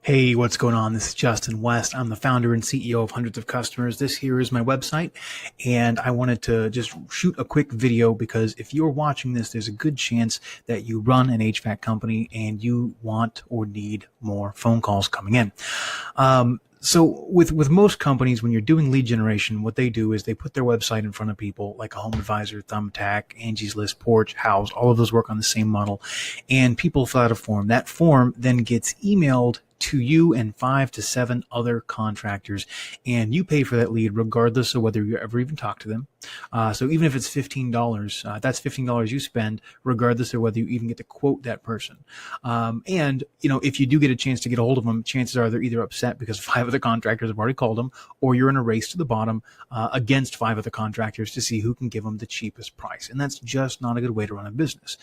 Hey, what's going on? This is Justin West. I'm the founder and CEO of Hundreds of Customers. This here is my website, and I wanted to just shoot a quick video because if you're watching this, there's a good chance that you run an HVAC company and you want or need more phone calls coming in. So with most companies, when you're doing lead generation, what they do is they put their website in front of people like a Home Advisor, Thumbtack, Angie's List, Porch, House. All of those work on the same model, and people fill out a form. That form then gets emailed to you and 5 to 7 other contractors, and you pay for that lead regardless of whether you ever even talk to them. So even if it's $15, that's $15 you spend regardless of whether you even get to quote that person. And if you do get a chance to get a hold of them, chances are they're either upset because 5 other contractors have already called them, or you're in a race to the bottom against 5 other contractors to see who can give them the cheapest price. And that's just not a good way to run a business.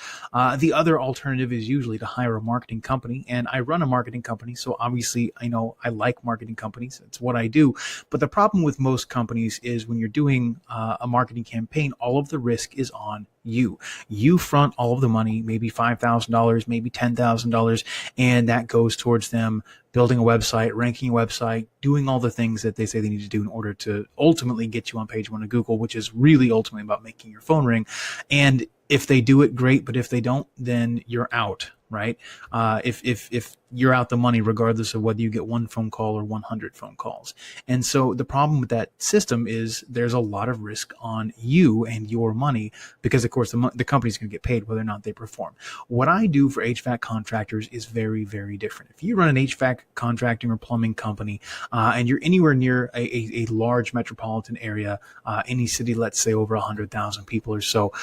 The other alternative is usually to hire a marketing company, and I run a marketing company, so obviously I know I like marketing companies. It's what I do. But the problem with most companies is when you're doing a marketing campaign, all of the risk is on you. You front all of the money, maybe $5,000, maybe $10,000, and that goes towards them building a website, ranking a website, doing all the things that they say they need to do in order to ultimately get you on page 1 of Google, which is really ultimately about making your phone ring. And if they do it, great. But if they don't, then you're out, right? If you're out the money, regardless of whether you get 1 phone call or 100 phone calls. And so the problem with that system is there's a lot of risk on you and your money because, of course, the company's going to get paid whether or not they perform. What I do for HVAC contractors is very, very different. If you run an HVAC contracting or plumbing company and you're anywhere near a large metropolitan area, any city, let's say over 100,000 people or so,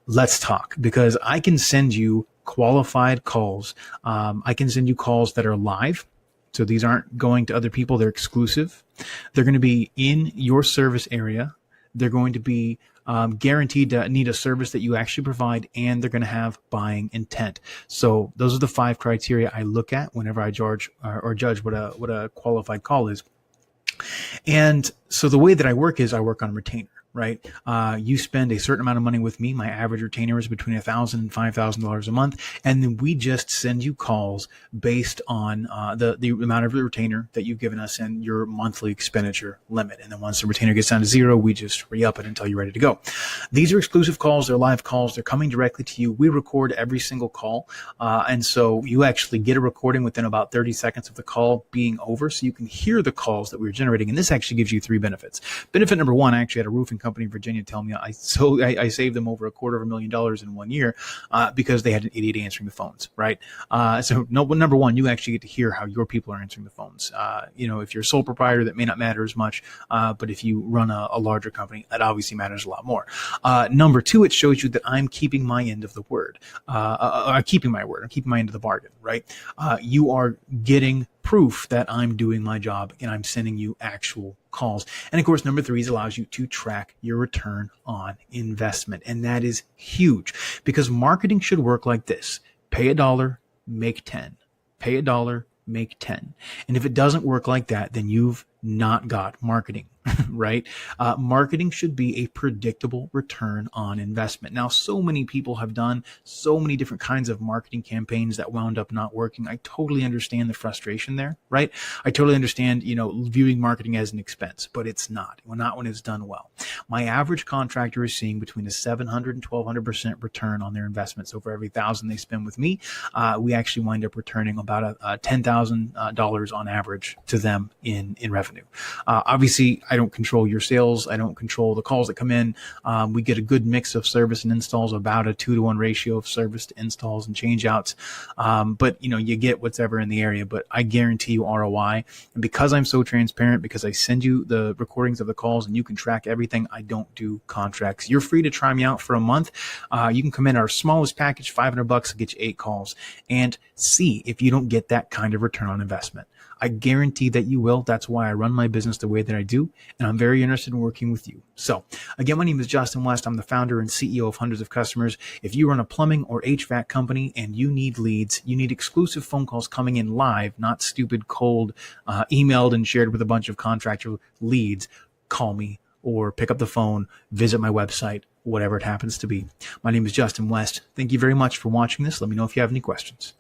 let's talk, because I can send you qualified calls. I can send you calls that are live. So these aren't going to other people. They're exclusive. They're going to be in your service area. They're going to be guaranteed to need a service that you actually provide, and they're going to have buying intent. So those are the 5 criteria I look at whenever I judge what a qualified call is. And so the way that I work is I work on retainer. Right? You spend a certain amount of money with me. My average retainer is between $1,000 and $5,000 a month. And then we just send you calls based on the amount of the retainer that you've given us and your monthly expenditure limit. And then once the retainer gets down to 0, we just re-up it until you're ready to go. These are exclusive calls. They're live calls. They're coming directly to you. We record every single call. And so you actually get a recording within about 30 seconds of the call being over. So you can hear the calls that we're generating. And this actually gives you 3 benefits. Benefit number 1, I actually had a roofing company in Virginia tell me I saved them over $250,000 in 1 year because they had an idiot answering the phones, right? So number 1, you actually get to hear how your people are answering the phones. If you're a sole proprietor, that may not matter as much, but if you run a larger company, that obviously matters a lot more. Number 2, it shows you that I'm keeping my end of the word. I'm keeping my word. I'm keeping my end of the bargain, right? You are getting proof that I'm doing my job and I'm sending you actual calls. And of course, number 3 is allows you to track your return on investment. And that is huge because marketing should work like this. Pay $1, make 10. Pay $1, make 10. And if it doesn't work like that, then you've not got marketing, right? Marketing should be a predictable return on investment. Now, so many people have done so many different kinds of marketing campaigns that wound up not working. I totally understand the frustration there, right? I totally understand, viewing marketing as an expense, but it's not. Well, not when it's done well. My average contractor is seeing between a 700 and 1200% return on their investments. Over every $1,000 they spend with me, we actually wind up returning about $10,000 on average to them in revenue. Obviously, I don't control your sales. I don't control the calls that come in. We get a good mix of service and installs, about a 2-to-1 ratio of service to installs and change outs. But you get what's ever in the area, but I guarantee you ROI. And because I'm so transparent, because I send you the recordings of the calls and you can track everything, I don't do contracts. You're free to try me out for a month. You can come in our smallest package, $500, and get you 8 calls and see if you don't get that kind of return on investment. I guarantee that you will. That's why I run my business the way that I do, and I'm very interested in working with you. So, again, my name is Justin West. I'm the founder and CEO of Hundreds of Customers. If you run a plumbing or HVAC company and you need leads, you need exclusive phone calls coming in live, not stupid, cold, emailed and shared with a bunch of contractor leads, call me or pick up the phone, visit my website, whatever it happens to be. My name is Justin West. Thank you very much for watching this. Let me know if you have any questions.